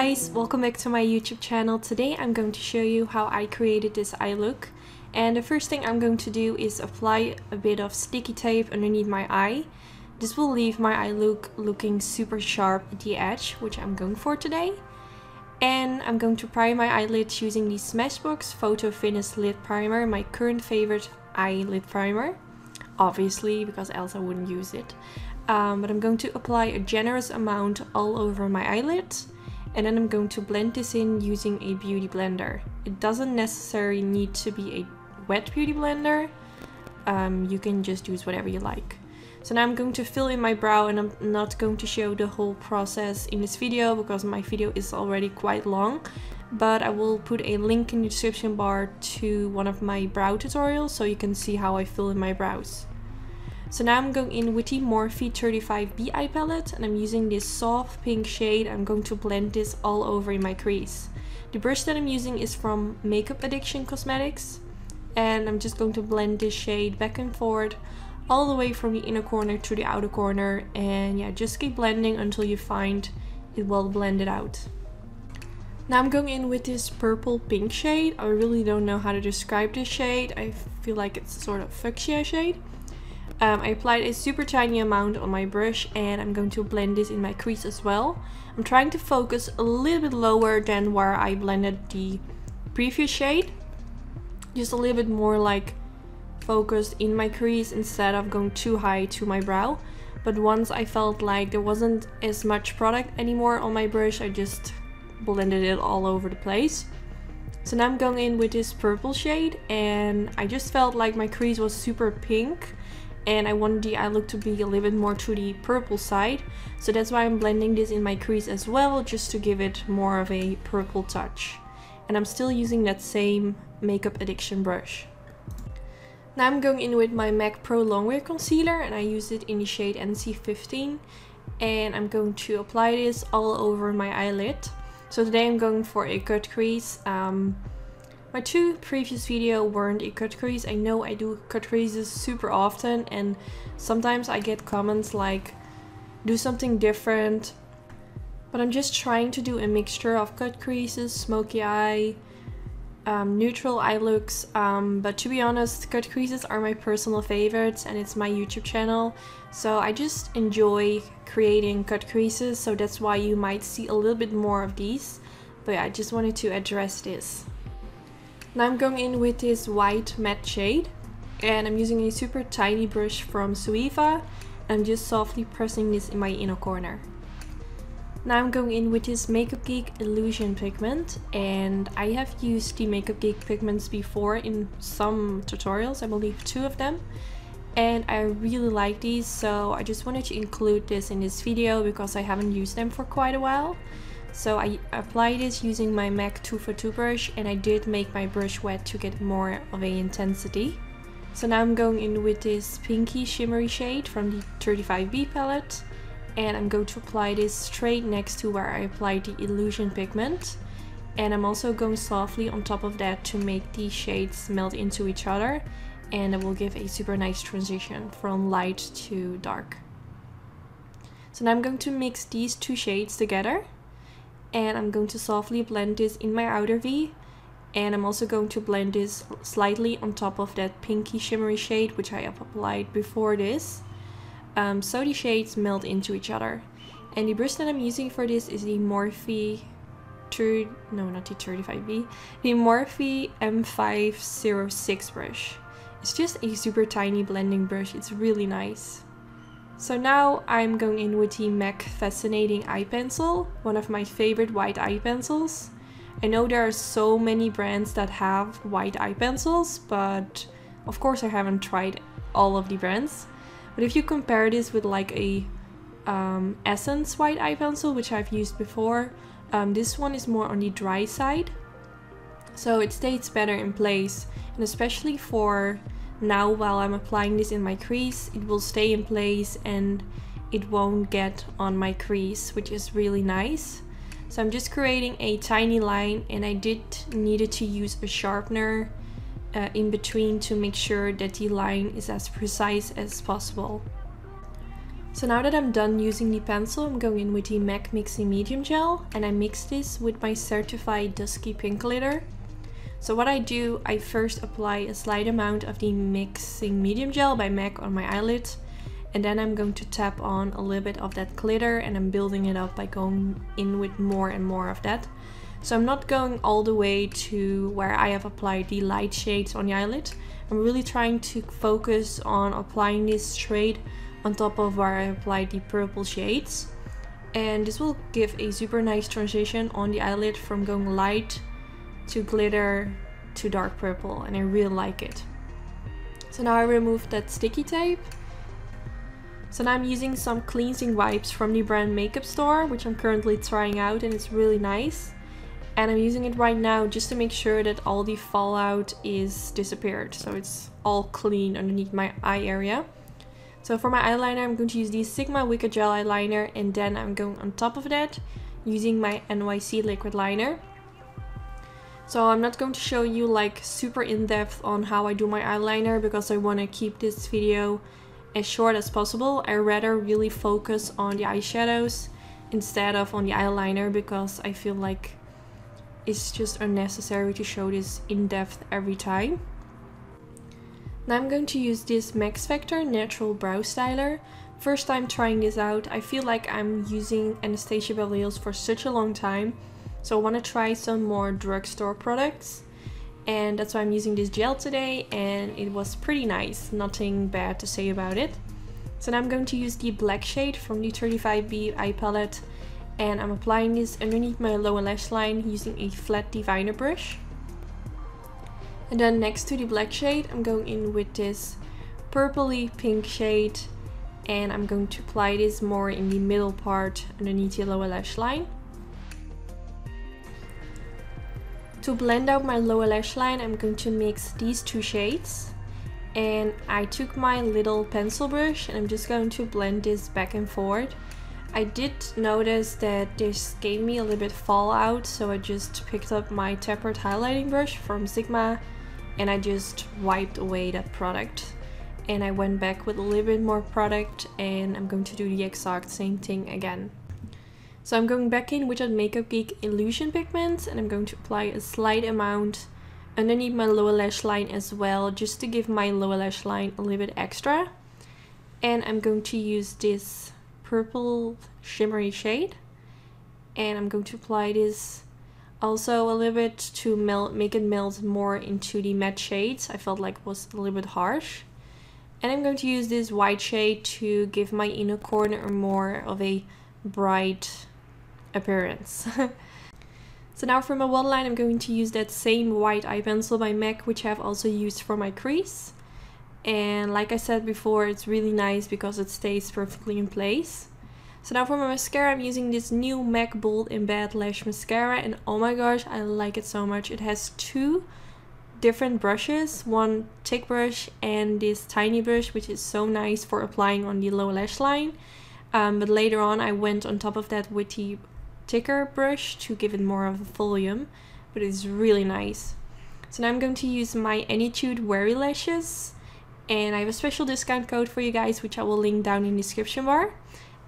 guys, welcome back to my YouTube channel. Today I'm going to show you how I created this eye look. And the first thing I'm going to do is apply a bit of sticky tape underneath my eye. This will leave my eye look looking super sharp at the edge, which I'm going for today. And I'm going to prime my eyelids using the Smashbox Photo Finish Lid Primer, my current favorite eye lid primer. Obviously, because else I wouldn't use it. But I'm going to apply a generous amount all over my eyelids. And then I'm going to blend this in using a beauty blender. It doesn't necessarily need to be a wet beauty blender. You can just use whatever you like. So now I'm going to fill in my brow, and I'm not going to show the whole process in this video because my video is already quite long. But I will put a link in the description bar to one of my brow tutorials so you can see how I fill in my brows. So now I'm going in with the Morphe 35B eye palette, and I'm using this soft pink shade. I'm going to blend this all over in my crease. The brush that I'm using is from Makeup Addiction Cosmetics, and I'm just going to blend this shade back and forth all the way from the inner corner to the outer corner, and yeah, just keep blending until you find it well blended out. Now I'm going in with this purple pink shade. I really don't know how to describe this shade. I feel like it's a sort of fuchsia shade. I applied a super tiny amount on my brush, and I'm going to blend this in my crease as well. I'm trying to focus a little bit lower than where I blended the previous shade. Just a little bit more like focused in my crease instead of going too high to my brow. But once I felt like there wasn't as much product anymore on my brush, I just blended it all over the place. So now I'm going in with this purple shade, and I just felt like my crease was super pink. And I wanted the eye look to be a little bit more to the purple side. So that's why I'm blending this in my crease as well, just to give it more of a purple touch. And I'm still using that same Makeup Addiction brush. Now I'm going in with my MAC Pro Longwear concealer, and I use it in the shade NC15. And I'm going to apply this all over my eyelid. So today I'm going for a cut crease. My two previous videos weren't a cut crease. I know I do cut creases super often, and sometimes I get comments like, do something different. But I'm just trying to do a mixture of cut creases, smoky eye, neutral eye looks. But to be honest, cut creases are my personal favorites, and it's my YouTube channel. So I just enjoy creating cut creases, so that's why you might see a little bit more of these. But yeah, I just wanted to address this. Now I'm going in with this white matte shade, and I'm using a super tiny brush from CERTIFEYE. I'm just softly pressing this in my inner corner. Now I'm going in with this MAKEUPGEEK Illusion pigment, and I have used the MAKEUPGEEK pigments before in some tutorials, I believe 2 of them. And I really like these, so I just wanted to include this in this video because I haven't used them for quite a while. So I applied this using my MAC 242 brush, and I did make my brush wet to get more of a intensity. So now I'm going in with this pinky shimmery shade from the 35B palette, and I'm going to apply this straight next to where I applied the Illusion pigment. And I'm also going softly on top of that to make these shades melt into each other, and it will give a super nice transition from light to dark. So now I'm going to mix these 2 shades together. And I'm going to softly blend this in my outer V. And I'm also going to blend this slightly on top of that pinky shimmery shade, which I have applied before this. So the shades melt into each other. And the brush that I'm using for this is the Morphe... not the 35B. The Morphe M506 brush. It's just a super tiny blending brush. It's really nice. So now I'm going in with the MAC Fascinating Eye Pencil, one of my favorite white eye pencils. I know there are so many brands that have white eye pencils, but of course I haven't tried all of the brands. But if you compare this with like a Essence white eye pencil, which I've used before, this one is more on the dry side. So it stays better in place, and especially for now, while I'm applying this in my crease, it will stay in place and it won't get on my crease, which is really nice. So I'm just creating a tiny line, and I needed to use a sharpener in between to make sure that the line is as precise as possible. So now that I'm done using the pencil, I'm going in with the MAC Mixing Medium Gel, and I mix this with my CERTIFEYE Dusky Pink Glitter. So what I do, I first apply a slight amount of the Mixing Medium Gel by MAC on my eyelid, and then I'm going to tap on a little bit of that glitter, and I'm building it up by going in with more and more of that. So I'm not going all the way to where I have applied the light shades on the eyelid. I'm really trying to focus on applying this straight on top of where I applied the purple shades. And this will give a super nice transition on the eyelid from going light to glitter to dark purple, and I really like it. So now I removed that sticky tape. So now I'm using some cleansing wipes from the brand Makeup Store, which I'm currently trying out, and it's really nice. And I'm using it right now just to make sure that all the fallout is disappeared, so it's all clean underneath my eye area. So for my eyeliner, I'm going to use the Sigma Wicked Gel Eyeliner, and then I'm going on top of that using my NYC Liquid Liner. So I'm not going to show you like super in-depth on how I do my eyeliner because I want to keep this video as short as possible. I rather really focus on the eyeshadows instead of on the eyeliner because I feel like it's just unnecessary to show this in-depth every time. Now I'm going to use this Max Factor Natural Brow Styler. First time trying this out. I feel like I'm using Anastasia Beverly Hills for such a long time, so I want to try some more drugstore products, and that's why I'm using this gel today, and it was pretty nice, nothing bad to say about it. So now I'm going to use the black shade from the 35B eye palette, and I'm applying this underneath my lower lash line using a flat diviner brush. And then next to the black shade, I'm going in with this purpley pink shade, and I'm going to apply this more in the middle part underneath the lower lash line. To blend out my lower lash line, I'm going to mix these two shades, and I took my little pencil brush and I'm just going to blend this back and forth. I did notice that this gave me a little bit fallout, so I just picked up my tapered highlighting brush from Sigma and I just wiped away that product, and I went back with a little bit more product, and I'm going to do the exact same thing again. So I'm going back in with that MAKEUPGEEK Illusion pigment, and I'm going to apply a slight amount underneath my lower lash line as well, just to give my lower lash line a little bit extra. And I'm going to use this purple shimmery shade, and I'm going to apply this also a little bit to make it melt more into the matte shades. I felt like it was a little bit harsh. And I'm going to use this white shade to give my inner corner more of a bright appearance. So now for my waterline, I'm going to use that same white eye pencil by MAC, which I've also used for my crease. And like I said before, it's really nice because it stays perfectly in place. So now for my mascara, I'm using this new MAC Bold Embed Lash Mascara, and oh my gosh, I like it so much. It has two different brushes, one thick brush and this tiny brush, which is so nice for applying on the lower lash line. But later on I went on top of that with the thicker brush to give it more of a volume, but it's really nice. So now I'm going to use my Anytude Weary Lashes, and I have a special discount code for you guys, which I will link down in the description bar.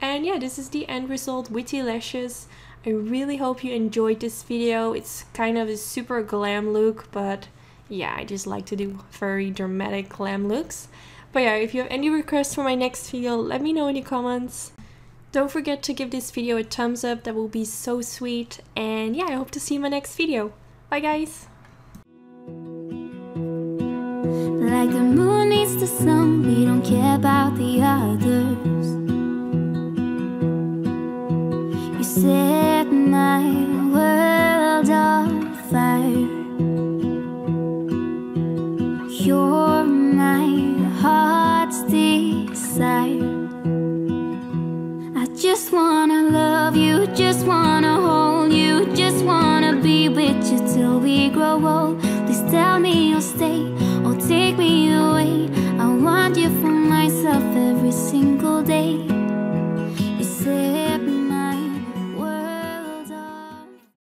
And yeah, this is the end result with the lashes. I really hope you enjoyed this video. It's kind of a super glam look, but yeah, I just like to do very dramatic glam looks. But yeah, if you have any requests for my next video, let me know in the comments. Don't forget to give this video a thumbs up, that will be so sweet. And yeah, I hope to see you in my next video. Bye guys! Like the moon needs the sun, we don't care about the others. You set my world on fire. You're my heart's desire. I just wanna love you, just wanna hold you, just wanna be with you till we grow old. Please tell me you'll stay or take me away. I want you for myself every single day.